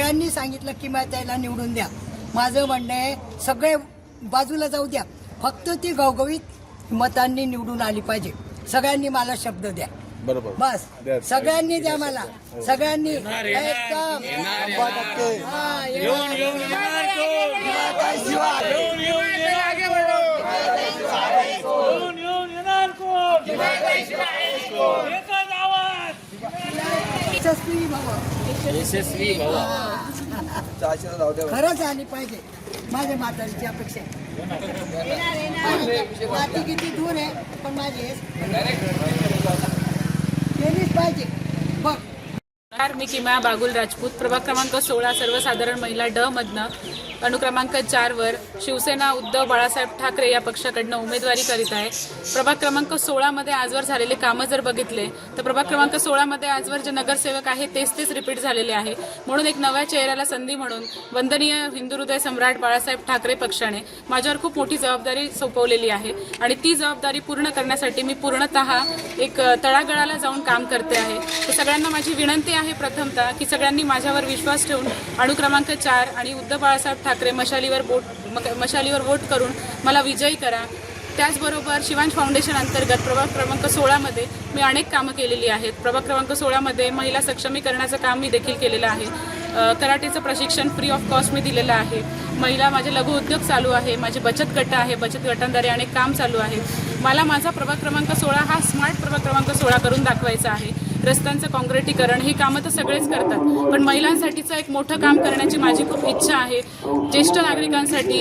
सगळ्यांनी सांगितलं की त्याला निवडून द्या. माझं म्हणणं आहे सगळे बाजूला जाऊ द्या, फक्त ती घवघवीत मतांनी निवडून आली पाहिजे. सगळ्यांनी मला शब्द द्या. बरोबर. बस सगळ्यांनी द्या मला, सगळ्यांनी एकदम. यशस्वी खरंच आली पाहिजे. माझ्या म्हातारीची अपेक्षा माती किती दूर आहे, पण माझी केलीच पाहिजे. बघ मी किमया बागुल राजपूत, प्रभाग क्रमांक 16 सर्वसाधारण महिला ड मधनं अनुक्रमांक 4 वर शिवसेना उद्धव बाळासाहेब ठाकरे या पक्षाकडनं उमेदवारी करीत आहे. प्रभाग क्रमांक 16 मध्ये आजवर झालेले कामं जर बघितले तर प्रभाग क्रमांक 16 मध्ये आजवर जे नगरसेवक आहे तेच रिपीट झालेले आहे. म्हणून एक नव्या चेहऱ्याला संधी म्हणून वंदनीय हिंदू हृदय सम्राट बाळासाहेब ठाकरे पक्षाने माझ्यावर खूप मोठी जबाबदारी सोपवलेली आहे आणि ती जबाबदारी पूर्ण करण्यासाठी मी पूर्णतः एक तळागाळाला जाऊन काम करते आहे. तर सगळ्यांना माझी विनंती आहे प्रथमतः की सगळ्यांनी माझ्यावर विश्वास ठेवून अनुक्रमांक 4 आणि उद्धव बाळासाहेब ठाकरे मशालीवर वोट करून मला विजयी करा. त्याचबरोबर शिवांश फाउंडेशन अंतर्गत प्रभाग क्रमांक 16 मध्ये मी अनेक कामं केलेली आहेत. प्रभाग क्रमांक 16 मध्ये महिला सक्षमीकरणाचं काम मी देखील केलेलं आहे. कराटेचं प्रशिक्षण फ्री ऑफ कॉस्ट मी दिलेलं आहे. महिला माझे लघु उद्योग चालू आहे, माझे बचत गट आहे, बचत गटांद्वारे अनेक काम चालू आहे. मला माझा प्रभाग क्रमांक 16 हा स्मार्ट प्रभाग क्रमांक 16 करून दाखवायचा आहे. रस्त्यांचं काँक्रिटीकरण ही कामं तर सगळेच करतात, पण महिलांसाठीचं एक मोठं काम करण्याची माझी खूप इच्छा आहे. ज्येष्ठ नागरिकांसाठी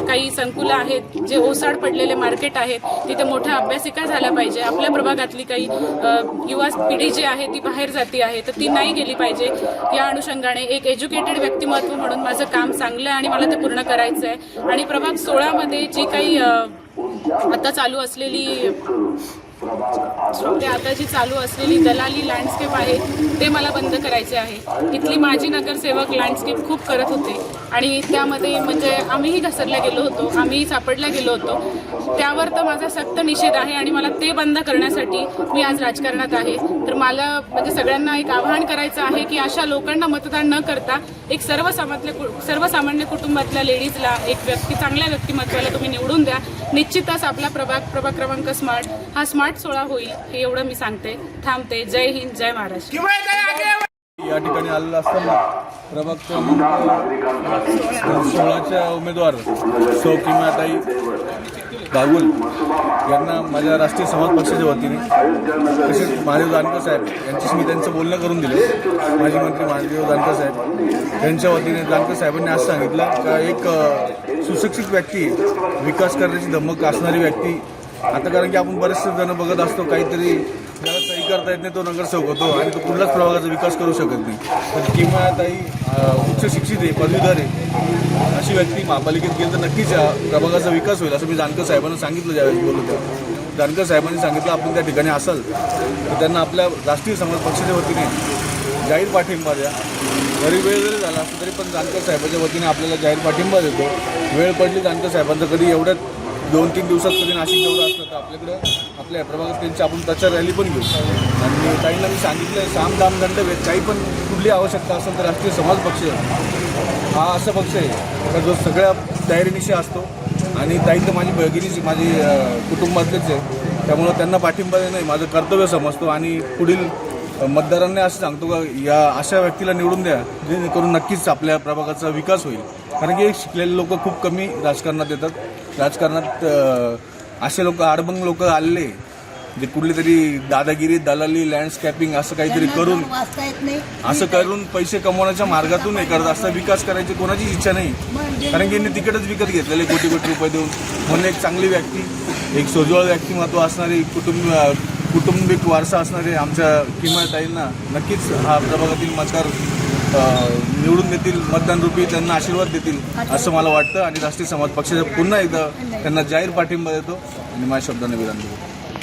काही संकुलं आहेत, जे ओसाड पडलेले मार्केट आहेत, तिथे मोठ्या अभ्यासिका झाल्या पाहिजे. आपल्या प्रभागातली काही युवा पिढी जी आहे ती बाहेर जाती आहे, तर ती नाही गेली पाहिजे. या अनुषंगाने एक एज्युकेटेड व्यक्तिमत्व म्हणून माझं काम चांगलं आहे आणि मला ते पूर्ण करायचं आहे. आणि प्रभाग 16 मध्ये जी काही आता चालू असलेली दलाली लँडस्केप आहे ते मला बंद करायचे आहे. इथली माजी नगरसेवक लँडस्केप खूप करत होते आणि त्यामध्ये म्हणजे आम्हीही घसरल्या गेलो होतो, आम्ही सापडल्या गेलो होतो. त्यावर तर माझा सक्त निषेध आहे आणि मला ते बंद करण्यासाठी मी आज राजकारणात आहे. तर मला म्हणजे सगळ्यांना एक आवाहन करायचं आहे की अशा लोकांना मतदान न करता एक सर्वसामान्य कुटुंबातल्या लेडीजला, एक चांगल्या व्यक्तिमत्वाला तुम्ही निवडून द्या. निश्चितच आपला प्रभाग क्रमांक स्मार्ट 16 होईल, हे एवढं मी सांगते. थांबते. जय हिंद, जय महाराष्ट्र. या ठिकाणी आलेला असताना प्रभाग क्रमांक 16च्या उमेदवार सौ किमयाताई बागुल यांना माझ्या राष्ट्रीय समाज पक्षाच्या वतीने तसेच महादेव जानकर साहेब यांच्याशी मी त्यांचं बोलणं करून दिलं. माजी मंत्री महादेव जानकर साहेब यांच्या वतीने जानकर साहेबांनी असं सांगितलं का एक सुशिक्षित व्यक्ती, विकास करण्याची धमक असणारी व्यक्ती, आता कारण की आपण बरेचसे जण बघत असतो काहीतरी ज्याला सही करता येत नाही तो नगरसेवक होतो आणि तो कुठलाच प्रभागाचा विकास करू शकत नाही. तर किमयाताई उच्च शिक्षित आहे, पदवीधर आहे, अशी व्यक्ती महापालिकेत गेली तर नक्कीच प्रभागाचा विकास होईल असं मी जानकर साहेबांना सांगितलं. ज्यावेळेस बोललो तेव्हा जानकर साहेबांनी सांगितलं आपण त्या ठिकाणी असाल तर त्यांना आपल्या राष्ट्रीय समाज पक्षाच्या वतीने जाहीर पाठिंबा द्या. जरी वेळ जरी झाला असतो तरी पण जानकर साहेबांच्या वतीने आपल्याला जाहीर पाठिंबा देतो. वेळ पडली जानकर साहेबांचं कधी एवढ्यात 2-3 दिवसात कधी नाशिक एवढं असतं तर आपल्याकडं आपल्या प्रभागात त्यांची आपण प्रचार रॅली पण घेऊ. आणि ताईंना मी सांगितलं साम दाम दंडभेद काही पण कुठली आवश्यकता असेल तर राष्ट्रीय समाज पक्ष हा असा पक्ष आहे का जो सगळ्या तयारीनिशी असतो. आणि ताई तर माझी भगिनीची, माझी कुटुंबातलेच आहे, त्यामुळं त्यांना पाठिंबा देणं माझं कर्तव्य समजतो. आणि पुढील मतदारांनी असं सांगतो का या अशा व्यक्तीला निवडून द्या जेणेकरून नक्कीच आपल्या प्रभागाचा विकास होईल. कारण की शिकलेले लोक खूप कमी राजकारणात येतात. राजकारणात असे लोक, आडबंग लोक आलेले जे कुठली तरी दादागिरी, दलाली, लँडस्केपिंग असं काहीतरी करून पैसे कमवण्याच्या मार्गातून हे करत असता. विकास करायची कोणाची इच्छा नाही, कारण की यांनी तिकीटच विकत घेतलेले कोटी रुपये देऊन. म्हणून एक चांगली व्यक्ती, एक सोज्वळ व्यक्तिमत्व असणारी, कुटुंबिक वारसा असणारे आमच्या किमयाताईंना नक्कीच हा प्रभागातील मतदार निवडून देतील, मतदान रूपी त्यांना आशीर्वाद देतील असं मला वाटतं. आणि राष्ट्रीय समाज पक्षाचा पुन्हा एकदा त्यांना जाहीर पाठिंबा देतो आणि माझ्या शब्दाने विराम देतो.